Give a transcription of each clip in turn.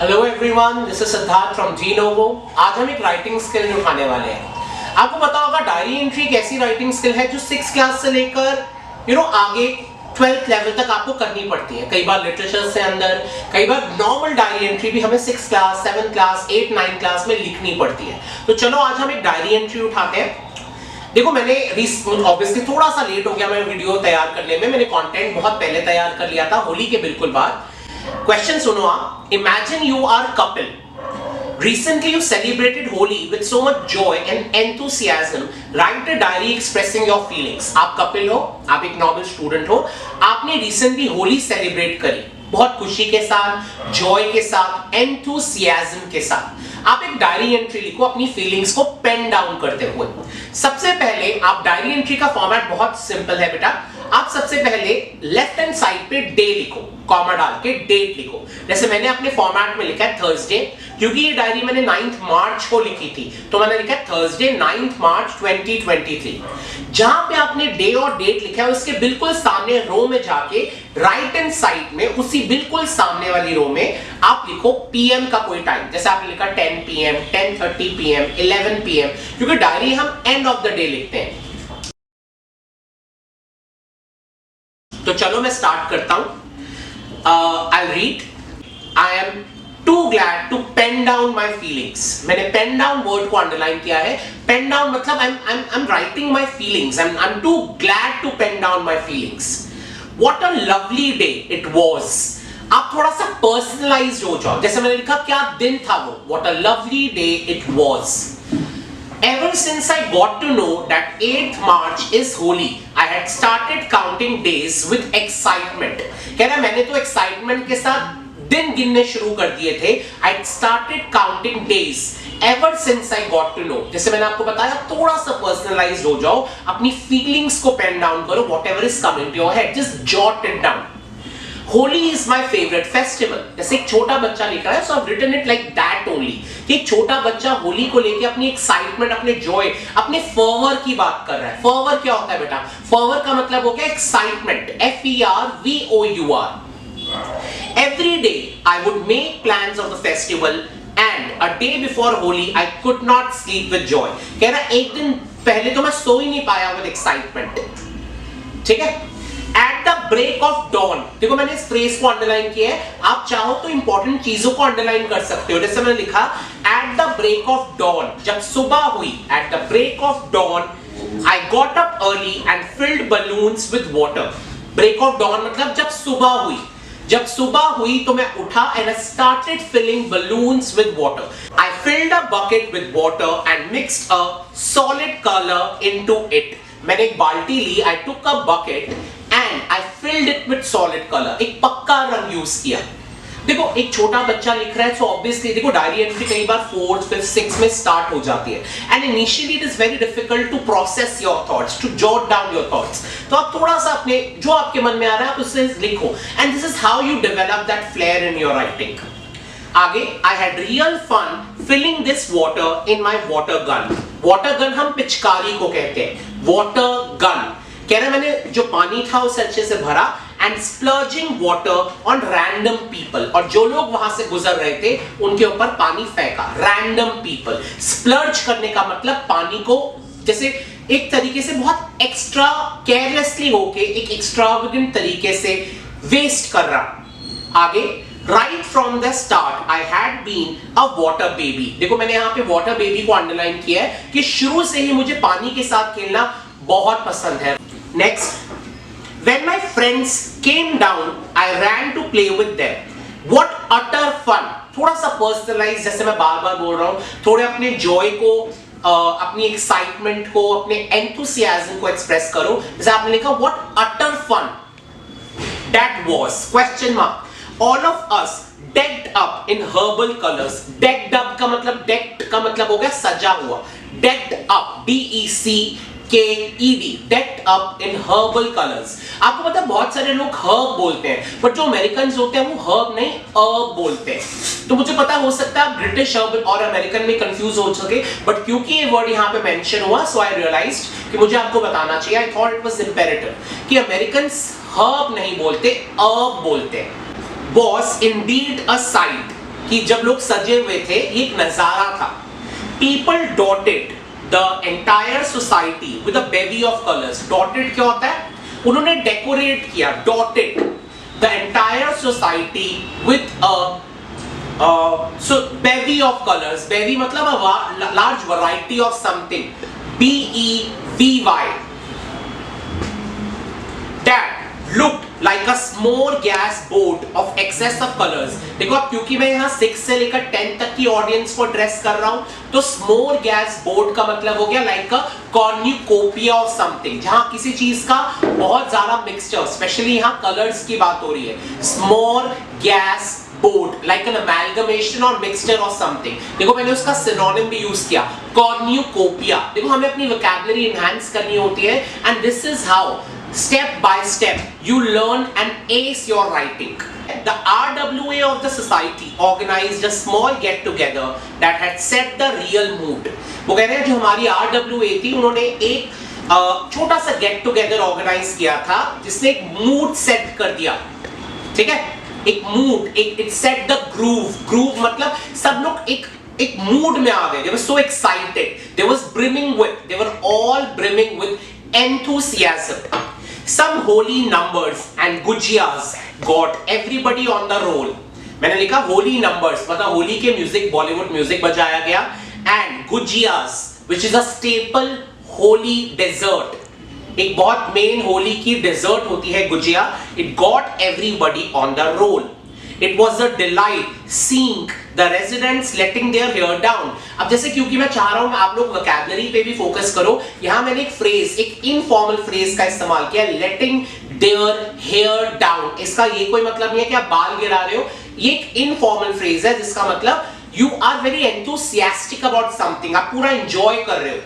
Hello everyone, this is Siddharth from जी नोवो। आज हम एक राइटिंग स्किल उठाने वाले हैं। आपको पता होगा डायरी एंट्री एक ऐसी राइटिंग स्किल है जो 6th क्लास से लेकर आगे 12th लेवल तक आपको करनी पड़ती है। कई बार लिटरेचर से अंदर, कई बार नॉर्मल डायरी एंट्री भी हमें 6th class, 7th class, 8th, 9th class में लिखनी पड़ती है। तो चलो आज हम एक डायरी एंट्री उठाते हैं। देखो, मैंने ऑब्वियसली थोड़ा सा लेट हो गया मैं वीडियो तैयार करने में। मैंने कंटेंट बहुत पहले तैयार कर लिया था, होली के बिल्कुल बाद। क्वेश्चन सुनो आप। Imagine you are couple, recently you celebrated Holi with so much joy and enthusiasm. Write a diary expressing your feelings. आप कपिल हो, आप एक नॉर्मल स्टूडेंट हो, आपने रिसेंटली होली सेलिब्रेट करी बहुत खुशी के साथ, जॉय के साथ, एंथुसियाज्म के साथ। आप एक डायरी एंट्री लिखो अपनी फीलिंग्स को पेन डाउन करते हुए। सबसे पहले आप डायरी एंट्री का फॉर्मेट बहुत सिंपल है बेटा। आप सबसे पहले लेफ्ट हैंड साइड पे डे लिखो, कॉमा डाल के डेट लिखो। जैसे मैंने अपने फॉर्मेट में लिखा है थर्सडे, क्योंकि ये डायरी मैंने 9th मार्च को लिखी थी, तो मैंने लिखा है थर्सडे 9th मार्च 2023। जहां पे आपने डे और डेट लिखा है उसके बिल्कुल सामने रो में जाके राइट हैंड साइड में उसी बिल्कुल सामने वाली रो में आप लिखो पीएम का कोई टाइम। जैसे आपने लिखा 10 PM, 10:30 PM, 11 PM, क्योंकि डायरी हम एंड ऑफ द डे लिखते हैं। तो चलो मैं स्टार्ट करता हूं। I read, I am too glad to pen down my feelings. मैंने pen down वर्ड को अंडरलाइन किया है। pen down मतलब I'm writing my feelings. I'm too glad to pen down my feelings. What a lovely day it was. आप थोड़ा सा personalised हो जाओ। जैसे मैंने लिखा क्या दिन था वो। What a lovely day it was. Ever since I got to know that 8th March is Holi, I had started counting days with excitement. कह रहा मैंने तो एक्साइटमेंट के साथ दिन गिनने शुरू कर दिए थे। I started counting days ever since I got to know. जैसे मैंने आपको बताया थोड़ा सा पर्सनलाइज्ड हो जाओ, अपनी फीलिंग्स को पेन डाउन करो, whatever is coming to your head, just jot it down. Holi is my favorite festival. जैसे एक छोटा बच्चा लिख रहा है, so I've written it like that only. कि एक छोटा बच्चा होली को लेके अपनी एक्साइटमेंट, अपने जॉय, अपने फर्वर की बात कर रहा है। फर्वर क्या होता है बेटा? फर्वर का मतलब हो गया excitement, FERVOUR. Every day I would make plans of the festival and a day before Holi I could not sleep with joy. कह रहा एक दिन पहले तो मैं सो ही नहीं पाया with excitement. ठीक है? At the break of dawn, देखो मैंने इस फ्रेज को अंडरलाइन किया है। आप चाहो तो इंपॉर्टेंट चीजों को अंडरलाइन कर सकते हो। जैसे मैंने लिखा at the break of dawn, जब सुबह हुई, at the break of dawn I got up early and filled balloons with water. Break of dawn मतलब जब सुबह हुई। जब सुबह हुई तो मैं उठा and I started filling balloons with water. I filled a bucket with water and mixed a solid color into it. मैंने एक बाल्टी ली, I took a bucket and I filled it with solid color. एक पक्का रंग use किया। देखो एक छोटा बच्चा लिख रहा है, so obviously देखो डायरी एंट्री कई बार 4th, 5th, 6th में स्टार्ट हो जाती है and initially it is very difficult to process your thoughts, to jot down your thoughts. तो आप थोड़ा सा अपने जो आपके मन में आ रहा है आप उससे लिखो and this is how you develop that flair in your writing. आगे I had real fun filling this water in my water gun. Water gun हम पिचकारी को कहते हैं, water gun। कह रहे मैंने जो पानी था उसे अच्छे से भरा and splurging water on random people, और जो लोग वहां से गुजर रहे थे उनके ऊपर पानी फेंका। random people, splurge करने का मतलब पानी को जैसे एक तरीके से बहुत एक्स्ट्रा केयरलेसली होके एक एक्स्ट्रावेगेंट तरीके से वेस्ट कर रहा। आगे Right from the start I had been a water baby. देखो मैंने यहाँ पे water baby को अंडरलाइन किया है कि शुरू से ही मुझे पानी के साथ खेलना बहुत पसंद है। Next, when my friends came down, I ran to play with them. What utter fun! थोड़ा सा पर्सनलाइज, जैसे मैं बार बार बोल रहा हूँ, थोड़े अपने जॉय को, अपनी एक्साइटमेंट को, अपने एंथुसियाज्म को एक्सप्रेस करो। जैसे आपने लिखा what utter fun that was, question mark. All of us decked up in herbal colors. Decked up का मतलब, decked का मतलब हो गया सजा हुआ। Decked up, DECKED, decked up in herbal colors. आपको पता है बहुत सारे लोग herb बोलते हैं, बट जो अमेरिकन होते हैं वो herb नहीं herb बोलते हैं। तो मुझे पता हो सकता है ब्रिटिश herb और अमेरिकन में कंफ्यूज हो सके, बट क्योंकि ये वर्ड यहाँ पे मेंशन हुआ, सो आई रियलाइज्ड कि मुझे आपको बताना चाहिए। I thought it was imperative कि अमेरिकन herb नहीं बोलते herb बोलते हैं। Was indeed a sight कि जब लोग सजे हुए थे, ये एक नजारा था. People dotted the entire society with a bevy of colors. Dotted क्या होता है? उन्होंने डेकोरेट किया, dotted the entire society with a bevy of colors. Bevy मतलब a large variety of something. BEVY. That looked like a smorgasbord of excess of colors. देखो अब क्योंकि मैं यहाँ 6 से लेकर 10 तक की ऑडियंस को एड्रेस कर रहा हूँ, तो smorgasbord का मतलब हो गया like a cornucopia of something, जहाँ किसी चीज का बहुत ज्यादा मिक्सचर, स्पेशली यहाँ कलर्स की बात हो रही है. smorgasbord like an amalgamation or mixture of something. देखो मैंने उसका सिनोनिम भी यूज किया, cornucopia. देखो हमें अपनी vocabulary enhance करनी होती है, and this is how step by step you learn and ace your writing. The RWA of the society organized a small get together that had set the real mood. वो कह रहे हैं जो हमारी RWA थी, उन्होंने एक छोटा सा गेट टुगेदर ऑर्गेनाइज किया था जिसने एक मूड सेट कर दिया. ठीक है, एक मूड, एक it set the groove. Groove मतलब सब लोग एक मूड में आ गए. They were so excited. They were all brimming with enthusiasm. Some holy numbers and gujiyas got everybody on the roll. मैंने लिखा holy numbers मतलब होली के म्यूजिक, बॉलीवुड म्यूजिक बजाया गया, and gujiyas which is a staple holy dessert. एक बहुत main Holi की desert होती है gujiya. It got everybody on the roll. It was a delight seeing the residents letting their hair down. अब जैसे क्योंकि मैं चाह रहा हूं आप लोग vocabulary पे भी फोकस करो, यहाँ मैंने एक फ्रेज, एक इनफॉर्मल फ्रेज का इस्तेमाल किया, letting their hair down. इसका ये कोई मतलब नहीं है कि आप बाल गिरा रहे हो, ये एक इनफॉर्मल फ्रेज है जिसका मतलब you are very enthusiastic about something. आप पूरा एंजॉय कर रहे हो,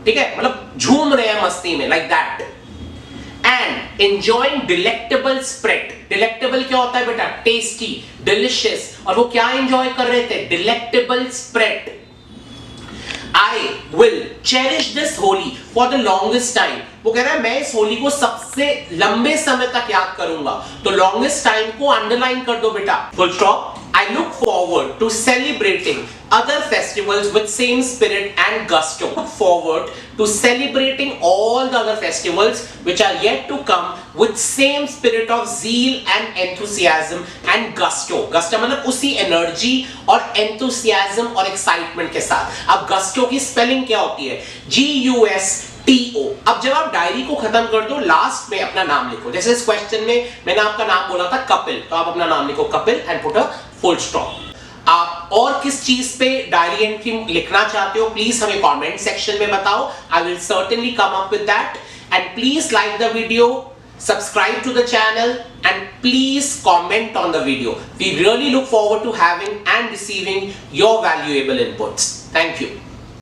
ठीक है, मतलब झूम रहे हैं मस्ती में, like that. And enjoying delectable spread. Delectable क्या होता है बेटा? Tasty, delicious. और वो क्या enjoy कर रहे थे? Delectable spread. I will cherish this Holi for the longest time. वो कह रहा है मैं इस होली को सबसे लंबे समय तक याद करूंगा. तो longest time को अंडरलाइन कर दो बेटा. Full stop. I look forward to celebrating other festivals with same spirit and gusto. Look forward to celebrating all the other festivals which are yet to come with same spirit of zeal and enthusiasm and gusto. Gusto मतलब उसी energy और enthusiasm और excitement के साथ. अब gusto की spelling क्या होती है? GUSTO. अब जब आप डायरी को खत्म कर दो, लास्ट में अपना नाम लिखो. जैसे इस क्वेश्चन में मैंने आपका नाम बोला था कपिल, तो आप अपना नाम लिखो Kapil and put a full stop. आप और किस चीज पे डायरी एंट्री लिखना चाहते हो प्लीज हमें कमेंट सेक्शन में बताओ. I will certainly come up with that. And please like the video, subscribe to the channel and please comment on the video. We really look forward to having and receiving your valuable inputs. Thank you.